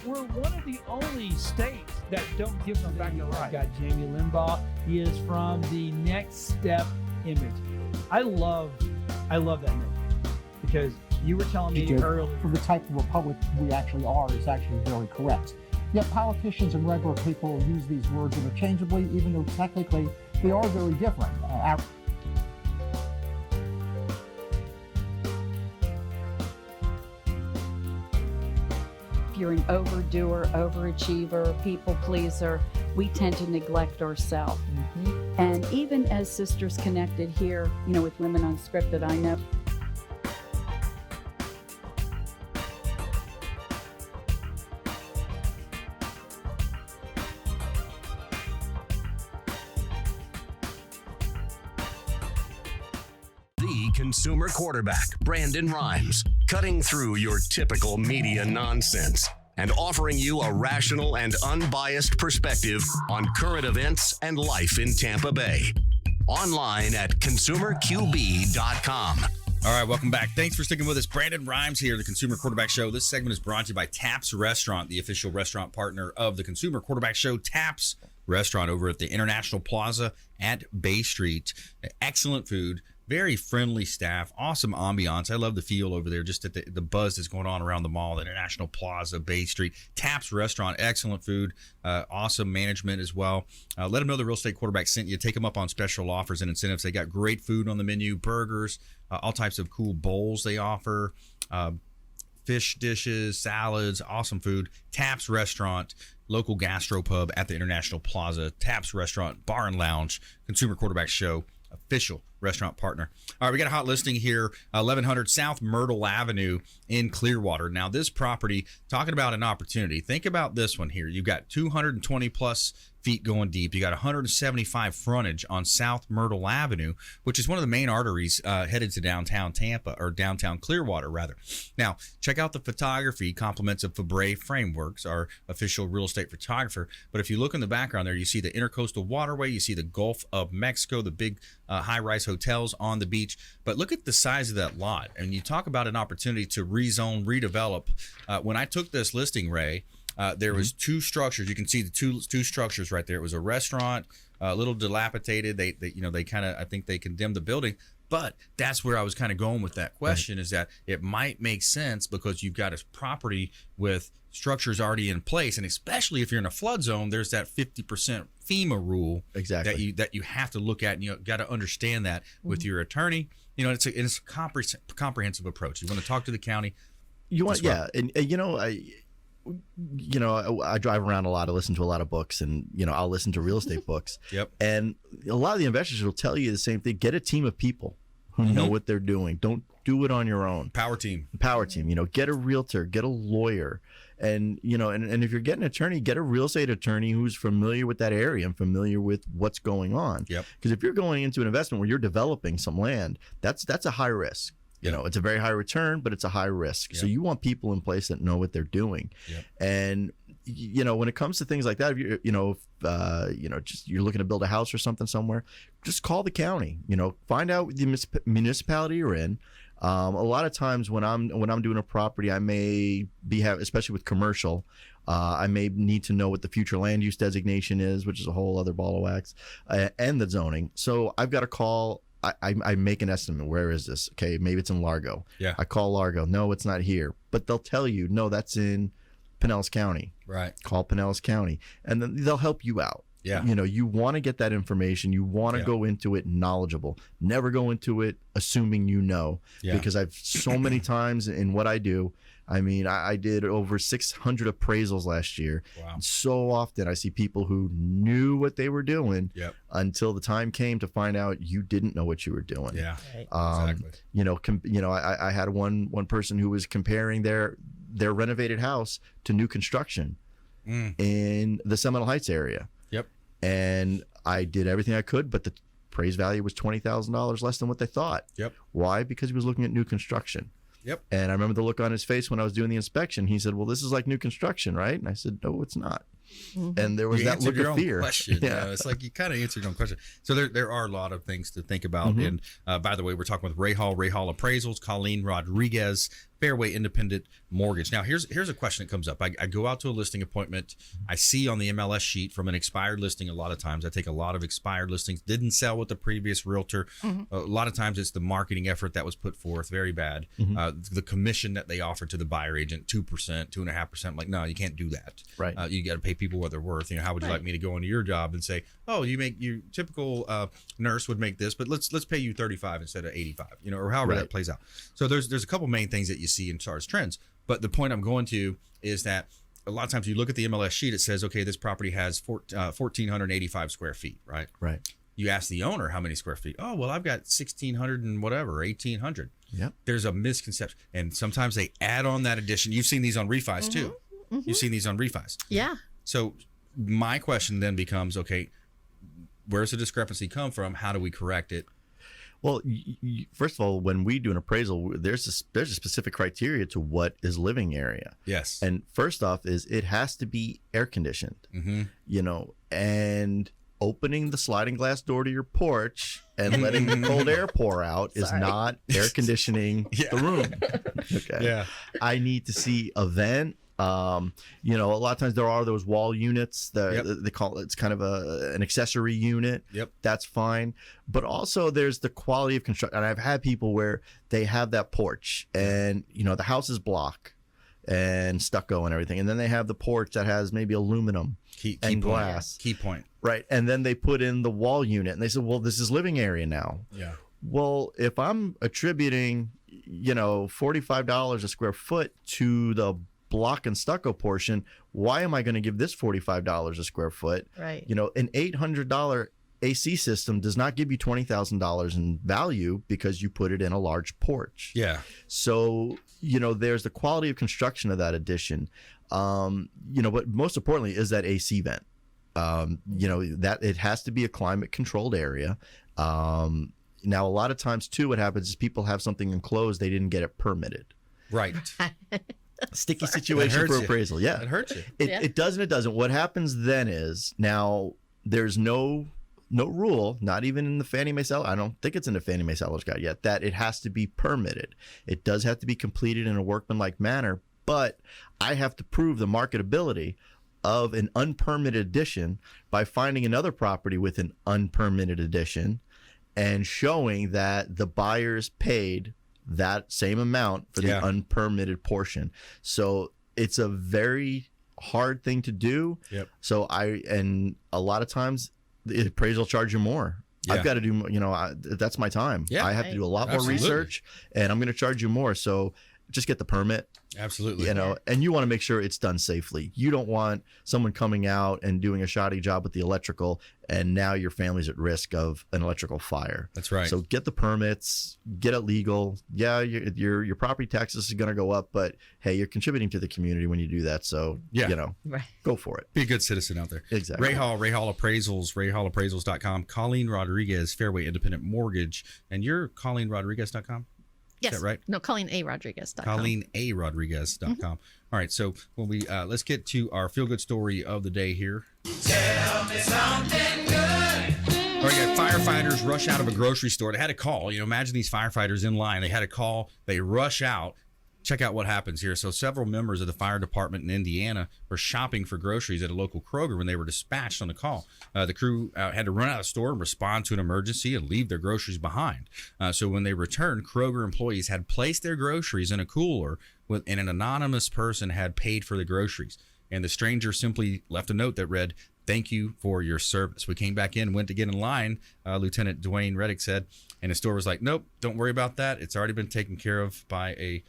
we're one of the only states that don't give them back the right. Got Jamie Limbaugh. He is from the Next Step image. I love that image because you were telling me earlier. For the type of republic we actually are is actually very correct. Yet politicians and regular people use these words interchangeably, even though technically they are very different. If you're an overdoer, overachiever, people pleaser, we tend to neglect ourselves. And even as Sisters Connected here, with Women Unscripted, I know The consumer quarterback, Brandon Rhymes, cutting through your typical media nonsense and offering you a rational and unbiased perspective on current events and life in Tampa Bay. Online at consumerqb.com. All right, welcome back. Thanks for sticking with us. Brandon Rhymes here, the Consumer Quarterback Show. This segment is brought to you by Taps Restaurant, the official restaurant partner of the Consumer Quarterback Show. Taps Restaurant over at the International Plaza at Bay Street. Excellent food. Very friendly staff, awesome ambiance. I love the feel over there, just at the buzz that's going on around the mall, the International Plaza, Bay Street. Taps Restaurant, excellent food, awesome management as well. Let them know the Real Estate Quarterback sent you. Take them up on special offers and incentives. They got great food on the menu, burgers, all types of cool bowls they offer, fish dishes, salads, awesome food. Taps Restaurant, local gastropub at the International Plaza. Taps Restaurant, Bar and Lounge, Consumer Quarterback Show, official restaurant partner. All right, we got a hot listing here, 1100 South Myrtle Avenue in Clearwater. Now, this property, talking about an opportunity, think about this one here. You've got 220 plus feet going deep. You got 175 frontage on South Myrtle Avenue, which is one of the main arteries headed to downtown Tampa, or downtown Clearwater, rather. Now, check out the photography, compliments of Fabre Frameworks, our official real estate photographer. But if you look in the background there, you see the Intercoastal Waterway, you see the Gulf of Mexico, the big high-rise hotels on the beach. But look at the size of that lot. And you talk about an opportunity to rezone, redevelop. When I took this listing, Ray, there was two structures. You can see the two structures right there. It was a restaurant, a little dilapidated. They kind of, I think they condemned the building. But that's where I was kind of going with that question, is that it might make sense because you've got a property with structures already in place, and especially if you're in a flood zone, there's that 50% FEMA rule that you have to look at, and you got to understand that with your attorney. It's a comprehensive approach. You want to talk to the county. I drive around a lot. I listen to a lot of books, and I'll listen to real estate books. Yep. And a lot of the investors will tell you the same thing. Get a team of people who know what they're doing. Don't do it on your own. Power team. Get a realtor, get a lawyer, and and if you're getting an attorney, get a real estate attorney who's familiar with that area and familiar with what's going on. Yep. Because if you're going into an investment where you're developing some land, that's a high risk. It's a very high return, but it's a high risk. So you want people in place that know what they're doing. And when it comes to things like that, if you're looking to build a house or something somewhere, just call the county. Find out the municipality you're in. A lot of times when I'm doing a property, I may especially with commercial, I may need to know what the future land use designation is, which is a whole other ball of wax, and the zoning. So I've got to call. I make an estimate. Where is this? Okay, maybe it's in Largo. Yeah. I call Largo. No, it's not here. But they'll tell you, no, that's in Pinellas County. Right. Call Pinellas County, and then they'll help you out. Yeah. You want to get that information. You want to go into it knowledgeable. Never go into it assuming because I've so many times in what I do. I mean, I did over 600 appraisals last year. Wow. So often I see people who knew what they were doing until the time came to find out you didn't know what you were doing. Yeah, exactly. I had one person who was comparing their renovated house to new construction in the Seminole Heights area. Yep. And I did everything I could, but the appraised value was $20,000 less than what they thought. Yep. Why? Because he was looking at new construction. Yep. And I remember the look on his face when I was doing the inspection. He said, "Well, this is like new construction, right?" And I said, "No, it's not." And there was that look of fear. Question. It's like you kind of answered your own question. So there are a lot of things to think about. And by the way, we're talking with Ray Hall Appraisals, Colleen Rodriguez, Fairway Independent Mortgage. Now, here's a question that comes up. I go out to a listing appointment. I see on the MLS sheet from an expired listing a lot of times. I take a lot of expired listings. Didn't sell with the previous realtor. A lot of times it's the marketing effort that was put forth. Very bad. The commission that they offer to the buyer agent, 2%, 2.5%. I'm like, no, you can't do that. Right. You got to pay people what they're worth. How would you like me to go into your job and say, oh, your typical nurse would make this, but let's pay you 35 instead of 85, or however that plays out. So there's a couple main things that you see in SARS trends. But the point I'm going to is that a lot of times you look at the MLS sheet, it says, okay, this property has 1,485 square feet, right? Right. You ask the owner how many square feet. Oh, well, I've got 1,600 and whatever, 1,800. Yep. There's a misconception. And sometimes they add on that addition. You've seen these on refis too. You've seen these on refis. Yeah. So my question then becomes, okay, where's the discrepancy come from? How do we correct it? Well, first of all, when we do an appraisal, there's a specific criteria to what is living area. Yes. And first off is it has to be air conditioned, and opening the sliding glass door to your porch and letting the cold air pour out is not air conditioning the room. Okay. Yeah. I need to see a vent. A lot of times there are those wall units that they call it's kind of an accessory unit. Yep. That's fine. But also there's the quality of construction. And I've had people where they have that porch and, the house is block and stucco and everything. And then they have the porch that has maybe aluminum and glass. Key point. Right. And then they put in the wall unit and they said, well, this is living area now. Yeah. Well, if I'm attributing, $45 a square foot to the block and stucco portion, why am I going to give this $45 a square foot? Right. An $800 AC system does not give you $20,000 in value because you put it in a large porch. Yeah. So, there's the quality of construction of that addition. But most importantly is that AC vent. That it has to be a climate controlled area. Now, a lot of times too, what happens is people have something enclosed, they didn't get it permitted. Right. Sticky situation for appraisal. Yeah. It hurts you. It does and it doesn't. What happens then is now there's no rule, not even in the Fannie Mae seller. I don't think it's in the Fannie Mae seller's guide yet, that it has to be permitted. It does have to be completed in a workmanlike manner, but I have to prove the marketability of an unpermitted addition by finding another property with an unpermitted addition and showing that the buyers paid that same amount for the unpermitted portion. So it's a very hard thing to do. Yep. So a lot of times the appraisal charge you more. Yeah. I've got to do, that's my time. Yeah. I have to do a lot more research and I'm going to charge you more. So just get the permit. Absolutely. And you want to make sure it's done safely. You don't want someone coming out and doing a shoddy job with the electrical and now your family's at risk of an electrical fire. That's right. So get the permits, get it legal. Yeah, your property taxes is going to go up, but hey, you're contributing to the community when you do that. So, go for it. Be a good citizen out there. Exactly. Ray Hall Appraisals, RayHallAppraisals.com. Colleen Rodriguez, Fairway Independent Mortgage. And you're ColleenRodriguez.com? Yes. Is that right? No, ColleenARodriguez.com. ColleenARodriguez.com. All right, so when we let's get to our feel-good story of the day here. Tell me something good. All right, firefighters rush out of a grocery store. They had a call. Imagine these firefighters in line. They had a call. They rush out. Check out what happens here. So several members of the fire department in Indiana were shopping for groceries at a local Kroger when they were dispatched on the call. The crew had to run out of the store and respond to an emergency and leave their groceries behind. So when they returned, Kroger employees had placed their groceries in a cooler and an anonymous person had paid for the groceries. And the stranger simply left a note that read, "Thank you for your service." We came back in, went to get in line, Lieutenant Dwayne Reddick said, and the store was like, "Nope, don't worry about that. It's already been taken care of by a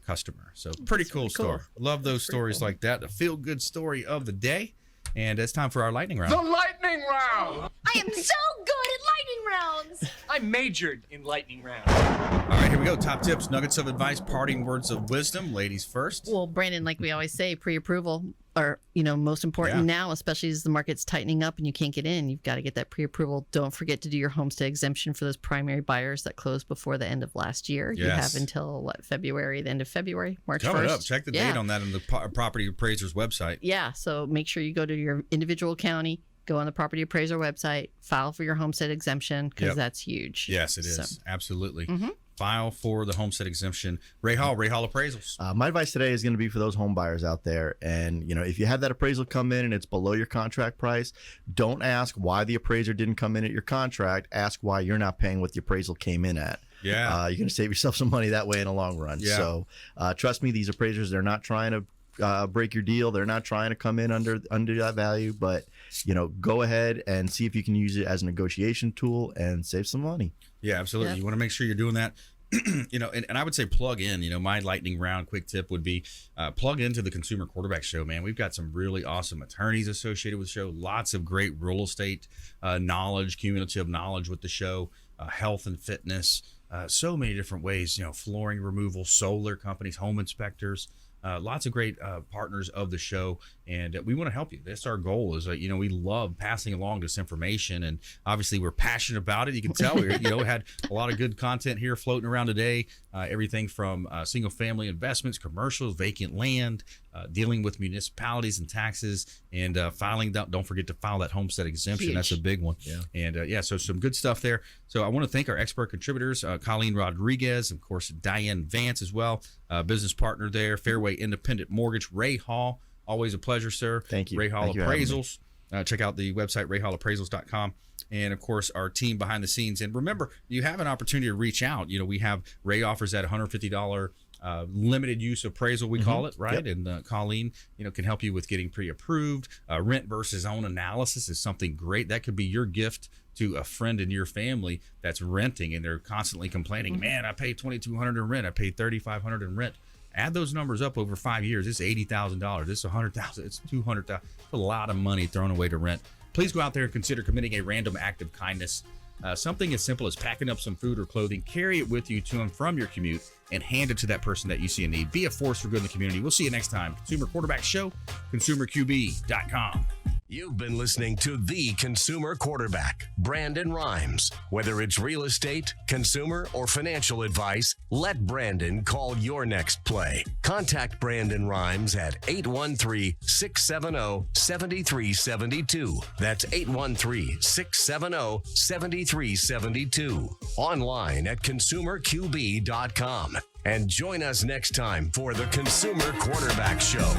customer." So pretty cool story. Love those stories like that. The feel good story of the day. And it's time for our lightning round. The lightning round! I am so good at lightning rounds! I majored in lightning rounds. All right, here we go. Top tips, nuggets of advice, parting words of wisdom. Ladies first. Well, Brandon, like we always say, pre-approval are, most important now, especially as the market's tightening up and you can't get in. You've got to get that pre-approval. Don't forget to do your homestead exemption for those primary buyers that closed before the end of last year. Yes. You have until February, the end of February, March 1st. Coming up. Check the date on that on the property appraiser's website. Yeah, so make sure you go to your individual county, go on the property appraiser website, file for your homestead exemption because that's huge. Yes, it is. Absolutely. file for the homestead exemption. Ray Hall Appraisals. My advice today is going to be for those home buyers out there. And, if you have that appraisal come in and it's below your contract price, don't ask why the appraiser didn't come in at your contract. Ask why you're not paying what the appraisal came in at. Yeah. You're going to save yourself some money that way in the long run. Yeah. So trust me, these appraisers, they're not trying to break your deal. They're not trying to come in under that value, but go ahead and see if you can use it as a negotiation tool and save some money. Yeah, absolutely. Yep. You want to make sure you're doing that. And I would say plug in. My lightning round quick tip would be plug into the Consumer Quarterback Show, man. We've got some really awesome attorneys associated with the show. Lots of great real estate knowledge, cumulative knowledge with the show, health and fitness, so many different ways. Flooring removal, solar companies, home inspectors. Lots of great partners of the show, and we want to help you. That's our goal. Is we love passing along this information, and obviously we're passionate about it. You can tell we had a lot of good content here floating around today. Everything from single family investments, commercials, vacant land, dealing with municipalities and taxes, and filing. Don't forget to file that homestead exemption. Huge. That's a big one. Yeah. And so some good stuff there. So I want to thank our expert contributors, Colleen Rodriguez, of course, Diane Vance as well, business partner there, Fairway Independent Mortgage, Ray Hall. Always a pleasure, sir. Thank you. Ray Hall Thank you for having me. Appraisals. Check out the website, rayhallappraisals.com. And of course, our team behind the scenes. And remember, you have an opportunity to reach out. We have Ray offers that $150 limited use appraisal, we call it, right? Yep. And Colleen, can help you with getting pre-approved. Rent versus own analysis is something great. That could be your gift to a friend in your family that's renting and they're constantly complaining, man, I paid $2,200 in rent. I paid $3,500 in rent. Add those numbers up over 5 years. It's $80,000. It's $100,000. It's $200,000. It's a lot of money thrown away to rent. Please go out there and consider committing a random act of kindness. Something as simple as packing up some food or clothing, carry it with you to and from your commute, and hand it to that person that you see in need. Be a force for good in the community. We'll see you next time. Consumer Quarterback Show, consumerqb.com. You've been listening to The Consumer Quarterback, Brandon Rhymes. Whether it's real estate, consumer, or financial advice, let Brandon call your next play. Contact Brandon Rhymes at 813-670-7372. That's 813-670-7372. Online at consumerqb.com. And join us next time for The Consumer Quarterback Show.